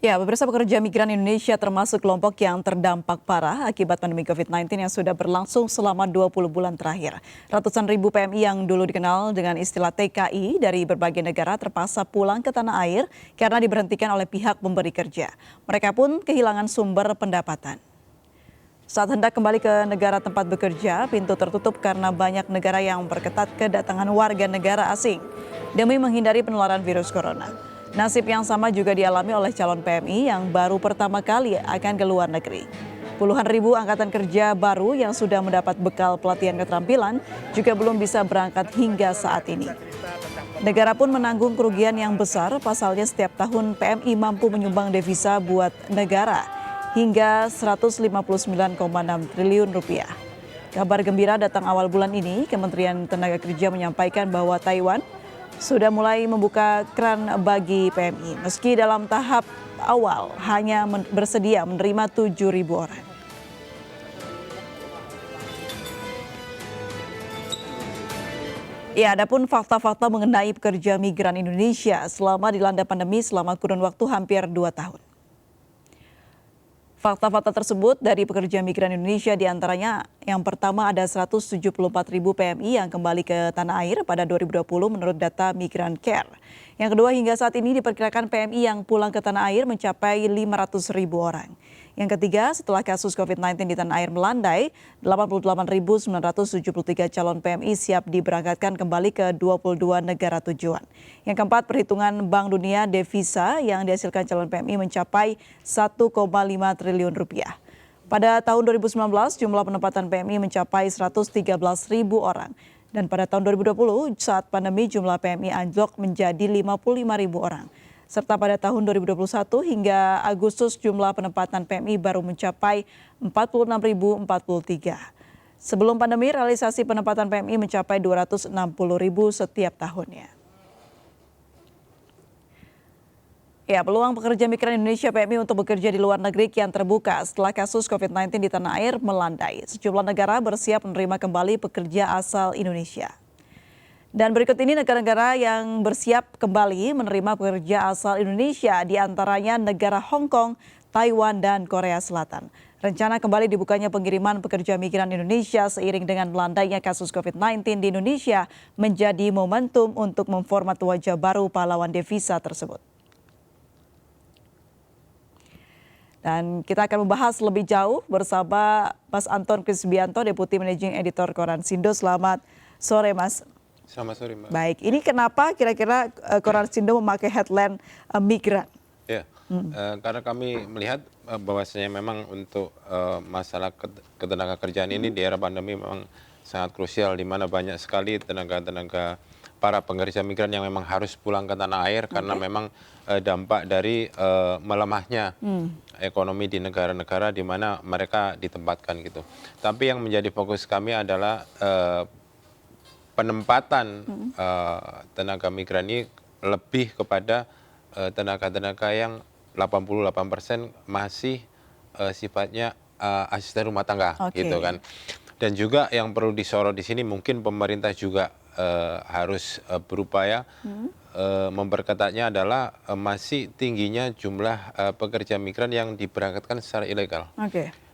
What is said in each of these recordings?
Ya, beberapa pekerja migran Indonesia termasuk kelompok yang terdampak parah akibat pandemi COVID-19 yang sudah berlangsung selama 20 bulan terakhir. Ratusan ribu PMI yang dulu dikenal dengan istilah TKI dari berbagai negara terpaksa pulang ke tanah air karena diberhentikan oleh pihak pemberi kerja. Mereka pun kehilangan sumber pendapatan. Saat hendak kembali ke negara tempat bekerja, pintu tertutup karena banyak negara yang memperketat kedatangan warga negara asing demi menghindari penularan virus corona. Nasib yang sama juga dialami oleh calon PMI yang baru pertama kali akan ke luar negeri. Puluhan ribu angkatan kerja baru yang sudah mendapat bekal pelatihan keterampilan juga belum bisa berangkat hingga saat ini. Negara pun menanggung kerugian yang besar, pasalnya setiap tahun PMI mampu menyumbang devisa buat negara hingga 159,6 triliun rupiah. Kabar gembira datang awal bulan ini, Kementerian Tenaga Kerja menyampaikan bahwa Taiwan sudah mulai membuka keran bagi PMI, meski dalam tahap awal hanya bersedia menerima 7.000 orang. Ya, adapun fakta-fakta mengenai pekerja migran Indonesia selama dilanda pandemi selama kurun waktu hampir 2 tahun. Fakta-fakta tersebut dari pekerja migran Indonesia diantaranya yang pertama ada 174 ribu PMI yang kembali ke tanah air pada 2020 menurut data Migran Care. Yang kedua, hingga saat ini diperkirakan PMI yang pulang ke tanah air mencapai 500 ribu orang. Yang ketiga, setelah kasus COVID-19 di tanah air melandai, 88.973 calon PMI siap diberangkatkan kembali ke 22 negara tujuan. Yang keempat, perhitungan Bank Dunia devisa yang dihasilkan calon PMI mencapai 1,5 triliun rupiah. Pada tahun 2019, jumlah penempatan PMI mencapai 113 ribu orang. Dan pada tahun 2020, saat pandemi jumlah PMI anjlok menjadi 55 ribu orang. Serta pada tahun 2021 hingga Agustus jumlah penempatan PMI baru mencapai 46.043. Sebelum pandemi, realisasi penempatan PMI mencapai 260.000 setiap tahunnya. Ya, peluang pekerja migran Indonesia PMI untuk bekerja di luar negeri kian terbuka setelah kasus COVID-19 di tanah air melandai. Sejumlah negara bersiap menerima kembali pekerja asal Indonesia. Dan berikut ini negara-negara yang bersiap kembali menerima pekerja asal Indonesia, diantaranya negara Hong Kong, Taiwan, dan Korea Selatan. Rencana kembali dibukanya pengiriman pekerja migran Indonesia seiring dengan melandainya kasus COVID-19 di Indonesia menjadi momentum untuk memformat wajah baru pahlawan devisa tersebut. Dan kita akan membahas lebih jauh bersama Mas Anton Krisbianto, Deputi Managing Editor Koran Sindo. Selamat sore, Mas. Selamat sore, Mbak. Baik, ini kenapa kira-kira Koran Sindo memakai headline migran? Ya, karena kami melihat bahwasanya memang untuk masalah ketenaga kerjaan ini di era pandemi memang sangat krusial, di mana banyak sekali tenaga-tenaga para pekerja migran yang memang harus pulang ke tanah air karena memang dampak dari melemahnya ekonomi di negara-negara di mana mereka ditempatkan gitu. Tapi yang menjadi fokus kami adalah penempatan tenaga migran ini lebih kepada tenaga-tenaga yang 88% masih sifatnya asisten rumah tangga gitu kan. Dan juga yang perlu disorot di sini mungkin pemerintah juga harus berupaya memperketatnya adalah masih tingginya jumlah pekerja migran yang diberangkatkan secara ilegal.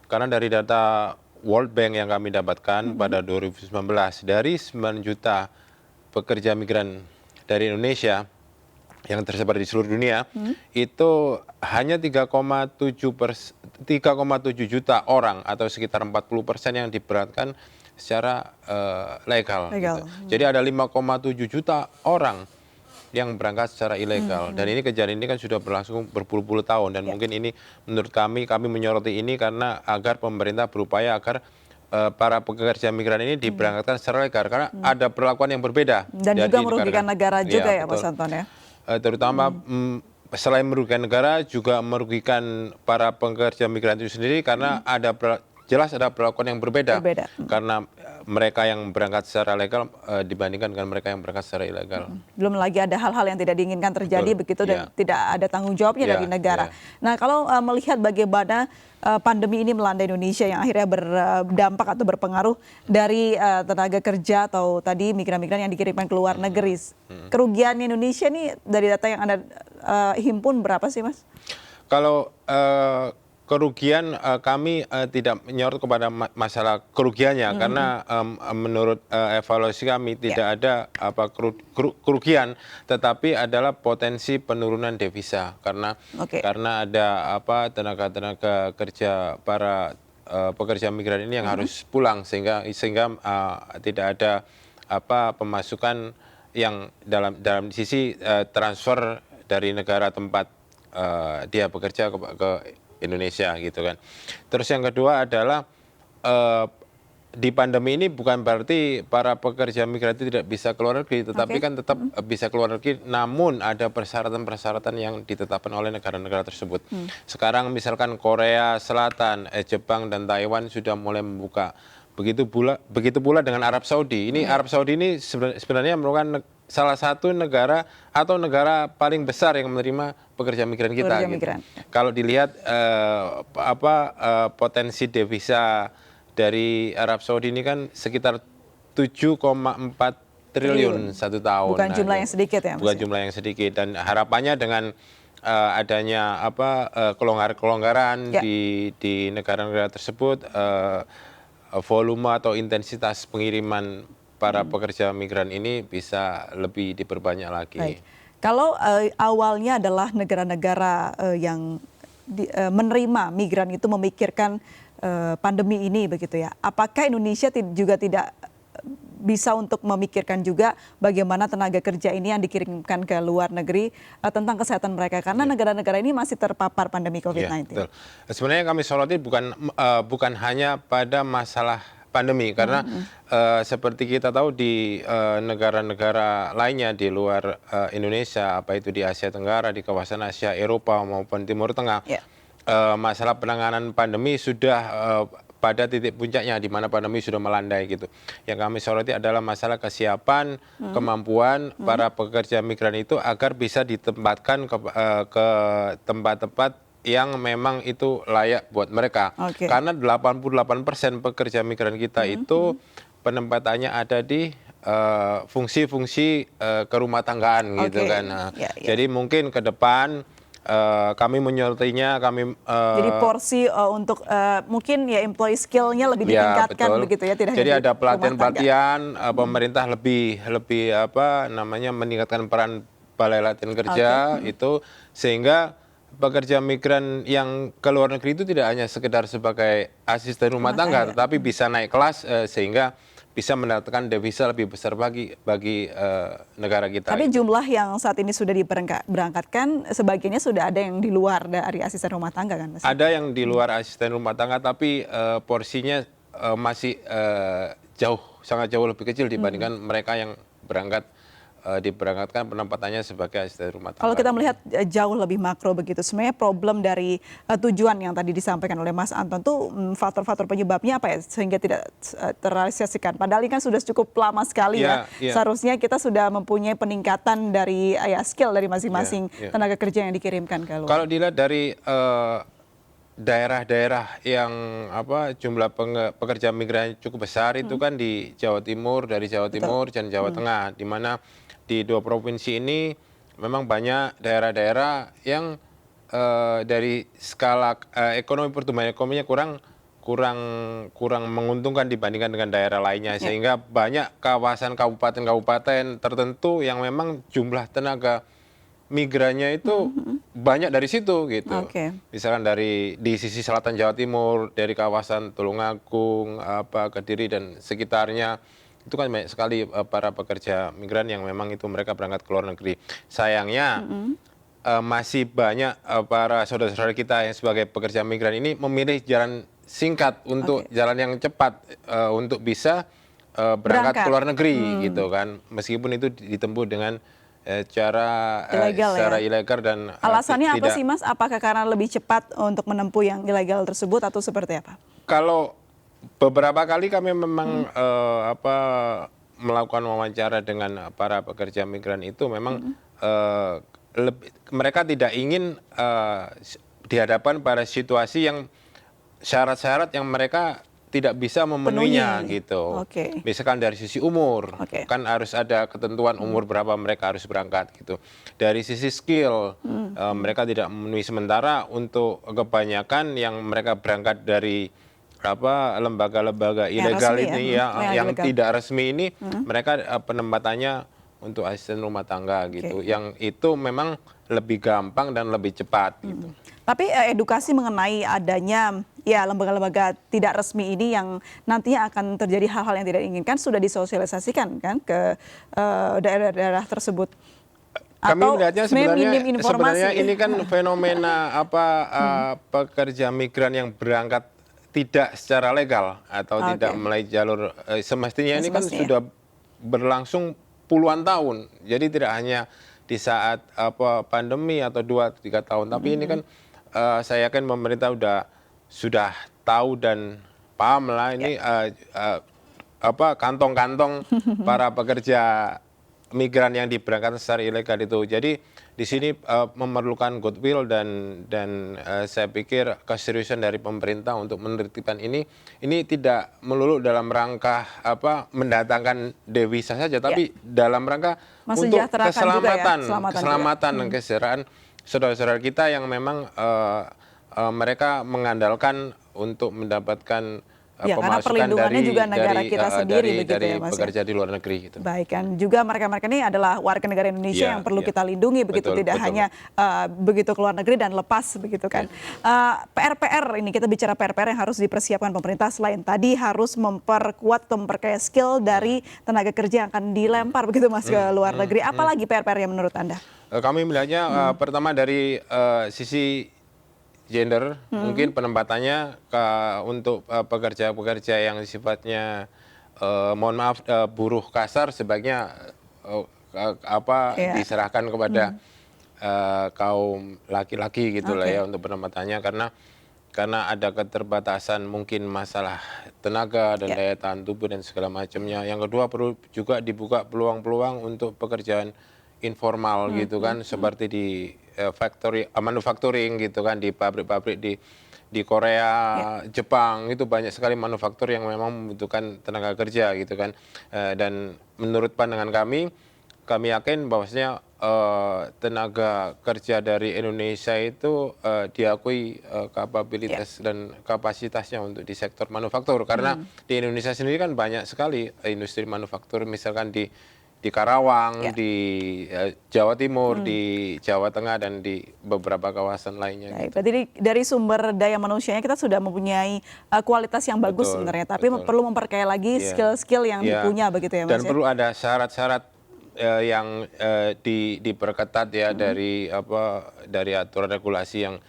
Karena dari data World Bank yang kami dapatkan pada 2019 dari 9 juta pekerja migran dari Indonesia yang tersebar di seluruh dunia, itu hanya 3,7 juta orang atau sekitar 40% yang diberangkatkan secara legal. Gitu. Jadi ada 5,7 juta orang yang berangkat secara ilegal. Dan ini kejadian ini kan sudah berlangsung berpuluh-puluh tahun. Dan mungkin ini menurut kami menyoroti ini karena agar pemerintah berupaya agar para pekerja migran ini diberangkatkan secara legal. Karena ada perlakuan yang berbeda. Dan juga merugikan negara juga ya, Mas Anton ya? Terutama selain merugikan negara, juga merugikan para pekerja migran itu sendiri karena jelas ada perlakuan yang berbeda. Karena mereka yang berangkat secara legal dibandingkan dengan mereka yang berangkat secara ilegal. Belum lagi ada hal-hal yang tidak diinginkan terjadi begitu dan tidak ada tanggung jawabnya dari negara. Nah, kalau melihat bagaimana pandemi ini melanda Indonesia yang akhirnya berdampak atau berpengaruh dari tenaga kerja atau tadi migran-migran yang dikirimkan ke luar negeri. Kerugian Indonesia nih dari data yang Anda himpun berapa sih, Mas? Kalau kerugian kami tidak menyorot kepada masalah kerugiannya karena menurut evaluasi kami tidak ada kerugian, tetapi adalah potensi penurunan devisa karena ada tenaga-tenaga kerja para pekerja migran ini yang harus pulang sehingga tidak ada pemasukan yang dalam sisi transfer dari negara tempat dia bekerja ke Indonesia gitu kan. Terus yang kedua adalah di pandemi ini bukan berarti para pekerja migran itu tidak bisa keluar negeri, tetapi kan tetap bisa keluar negeri, namun ada persyaratan-persyaratan yang ditetapkan oleh negara-negara tersebut. Sekarang misalkan Korea Selatan, Jepang dan Taiwan sudah mulai membuka. Begitu pula dengan Arab Saudi. Ini Arab Saudi ini sebenarnya merupakan salah satu negara atau negara paling besar yang menerima pekerja migran kita. Gitu. Kalau dilihat potensi devisa dari Arab Saudi ini kan sekitar 7,4 triliun satu tahun. Bukan jumlah yang sedikit ya? Bukan jumlah yang sedikit, dan harapannya dengan adanya kelonggaran di negara-negara tersebut, volume atau intensitas pengiriman para pekerja migran ini bisa lebih diperbanyak lagi. Baik. Kalau awalnya adalah negara-negara yang menerima migran itu memikirkan pandemi ini begitu ya, apakah Indonesia juga tidak bisa untuk memikirkan juga bagaimana tenaga kerja ini yang dikirimkan ke luar negeri tentang kesehatan mereka, karena negara-negara ini masih terpapar pandemi COVID-19. Betul. Sebenarnya kami soroti bukan hanya pada masalah pandemi, karena seperti kita tahu di negara-negara lainnya di luar Indonesia, apa itu di Asia Tenggara, di kawasan Asia, Eropa maupun Timur Tengah, masalah penanganan pandemi sudah pada titik puncaknya di mana pandemi sudah melandai gitu. Yang kami soroti adalah masalah kesiapan, kemampuan para pekerja migran itu agar bisa ditempatkan ke tempat-tempat yang memang itu layak buat mereka. Karena 88% pekerja migran kita itu penempatannya ada di fungsi-fungsi kerumah tanggaan gitu kan. Jadi mungkin ke depan kami menyorotinya, jadi porsi untuk mungkin ya employee skill-nya lebih ditingkatkan begitu ya, tidak jadi hanya ada pelatihan-pelatihan, pemerintah lebih meningkatkan peran balai latihan kerja itu, sehingga pekerja migran yang ke luar negeri itu tidak hanya sekedar sebagai asisten rumah tangga, tetapi bisa naik kelas sehingga bisa mendatangkan devisa lebih besar bagi negara kita. Tapi jumlah yang saat ini sudah diberangkatkan sebagiannya sudah ada yang di luar dari asisten rumah tangga kan, Mas? Ada yang di luar asisten rumah tangga, tapi porsinya masih sangat jauh lebih kecil dibandingkan mereka yang diberangkatkan penempatannya sebagai asisten rumah tangga. Kalau kita melihat jauh lebih makro begitu, sebenarnya problem dari tujuan yang tadi disampaikan oleh Mas Anton tuh faktor-faktor penyebabnya apa ya sehingga tidak terrealisasikan? Padahal ini kan sudah cukup lama sekali ya. Seharusnya kita sudah mempunyai peningkatan dari skill dari masing-masing tenaga kerja yang dikirimkan ke luar. Kalau dilihat dari daerah-daerah yang jumlah pekerja migran cukup besar itu kan di Jawa Timur, dari Jawa Timur dan Jawa Tengah, di mana di dua provinsi ini memang banyak daerah-daerah yang dari skala pertumbuhan ekonominya kurang menguntungkan dibandingkan dengan daerah lainnya, sehingga banyak kawasan kabupaten-kabupaten tertentu yang memang jumlah tenaga migrannya itu banyak dari situ gitu. Misalkan di sisi selatan Jawa Timur, dari kawasan Tulungagung, Kediri dan sekitarnya, itu kan banyak sekali para pekerja migran yang memang itu mereka berangkat ke luar negeri. Sayangnya masih banyak para saudara-saudara kita yang sebagai pekerja migran ini memilih jalan singkat untuk jalan yang cepat untuk bisa berangkat ke luar negeri gitu kan. Meskipun itu ditempuh dengan secara ilegal dan alasannya apa sih, Mas? Apakah karena lebih cepat untuk menempuh yang ilegal tersebut atau seperti apa? Kalau beberapa kali kami memang melakukan wawancara dengan para pekerja migran itu memang mereka tidak ingin dihadapkan pada situasi yang syarat-syarat yang mereka tidak bisa memenuhinya gitu. Oke. Misalkan dari sisi umur, Oke. kan harus ada ketentuan umur berapa mereka harus berangkat gitu. Dari sisi skill, mereka tidak memenuhi. Sementara untuk kebanyakan yang mereka berangkat dari lembaga-lembaga Yang ilegal resmi ini ya, yang ilegal. tidak resmi ini, mereka penempatannya untuk asisten rumah tangga gitu. Yang itu memang lebih gampang dan lebih cepat gitu. Tapi edukasi mengenai adanya ya lembaga-lembaga tidak resmi ini yang nantinya akan terjadi hal-hal yang tidak diinginkan sudah disosialisasikan kan ke daerah-daerah tersebut. Kami Atau melihatnya minim sebenarnya informasi. ini kan fenomena pekerja migran yang berangkat tidak secara legal atau tidak Oke. melalui jalur semestinya ini kan Semestinya. sudah berlangsung puluhan tahun. Jadi tidak hanya di saat pandemi atau 2-3 tahun, tapi ini kan saya yakin pemerintah sudah tahu dan paham lah ini kantong-kantong para pekerja migran yang diberangkatkan secara ilegal itu. Jadi di sini memerlukan goodwill dan saya pikir keseriusan dari pemerintah untuk menertibkan ini tidak melulu dalam rangka mendatangkan devisa saja, tapi dalam rangka untuk Mensejahterakan juga ya, keselamatan dan kesejahteraan saudara-saudara kita yang memang mereka mengandalkan untuk mendapatkan Ya, karena pemasukan perlindungannya juga negara kita sendiri begitu dari ya, Mas. pekerja di luar negeri gitu. Baik, kan juga mereka-mereka ini adalah warga negara Indonesia Ya, yang perlu ya. kita lindungi begitu, Betul, tidak betul. hanya begitu keluar negeri dan lepas begitu kan. PR ini kita bicara PR yang harus dipersiapkan pemerintah selain tadi harus memperkuat atau memperkaya skill dari tenaga kerja yang akan dilempar begitu Mas ke luar negeri. Apalagi PR yang menurut Anda? Kami melihatnya pertama dari sisi gender, mungkin penempatannya untuk pekerja-pekerja yang sifatnya mohon maaf buruh kasar sebaiknya diserahkan kepada kaum laki-laki gitu lah ya untuk penempatannya, karena ada keterbatasan mungkin masalah tenaga dan daya tahan tubuh dan segala macamnya. Yang kedua, perlu juga dibuka peluang-peluang untuk pekerjaan informal gitu kan, seperti di manufacturing gitu kan, di pabrik-pabrik di Korea, Jepang itu banyak sekali manufaktur yang memang membutuhkan tenaga kerja gitu kan. Dan menurut pandangan kami yakin bahwasanya tenaga kerja dari Indonesia itu diakui kapabilitas dan kapasitasnya untuk di sektor manufaktur, karena di Indonesia sendiri kan banyak sekali industri manufaktur, misalkan di Karawang, di Jawa Timur, di Jawa Tengah, dan di beberapa kawasan lainnya. Baik, berarti dari sumber daya manusianya kita sudah mempunyai kualitas yang bagus sebenarnya, tapi perlu memperkaya lagi skill-skill yang dipunya begitu ya Mas. Dan perlu ada syarat-syarat yang diperketat ya dari aturan regulasi yang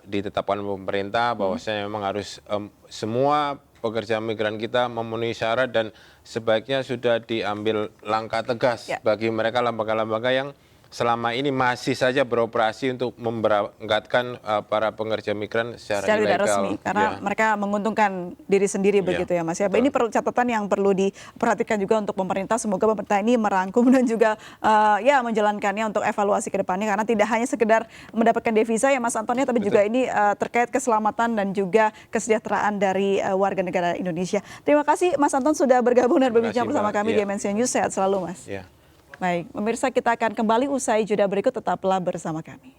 ditetapkan pemerintah, bahwasanya memang harus semua pekerja migran kita memenuhi syarat, dan sebaiknya sudah diambil langkah tegas bagi mereka lembaga-lembaga yang selama ini masih saja beroperasi untuk memberangkatkan para pekerja migran secara tidak ilegal. resmi, karena mereka menguntungkan diri sendiri begitu ya Mas ya. Ini perlu catatan yang perlu diperhatikan juga untuk pemerintah. Semoga pemerintah ini merangkum dan juga menjalankannya untuk evaluasi ke depannya, karena tidak hanya sekedar mendapatkan devisa ya Mas Antonio, tapi juga ini terkait keselamatan dan juga kesejahteraan dari warga negara Indonesia. Terima kasih Mas Anton sudah bergabung dan berbincang bersama kami di MNC News. Sehat selalu Mas. Baik, pemirsa, kita akan kembali usai jeda berikut, tetaplah bersama kami.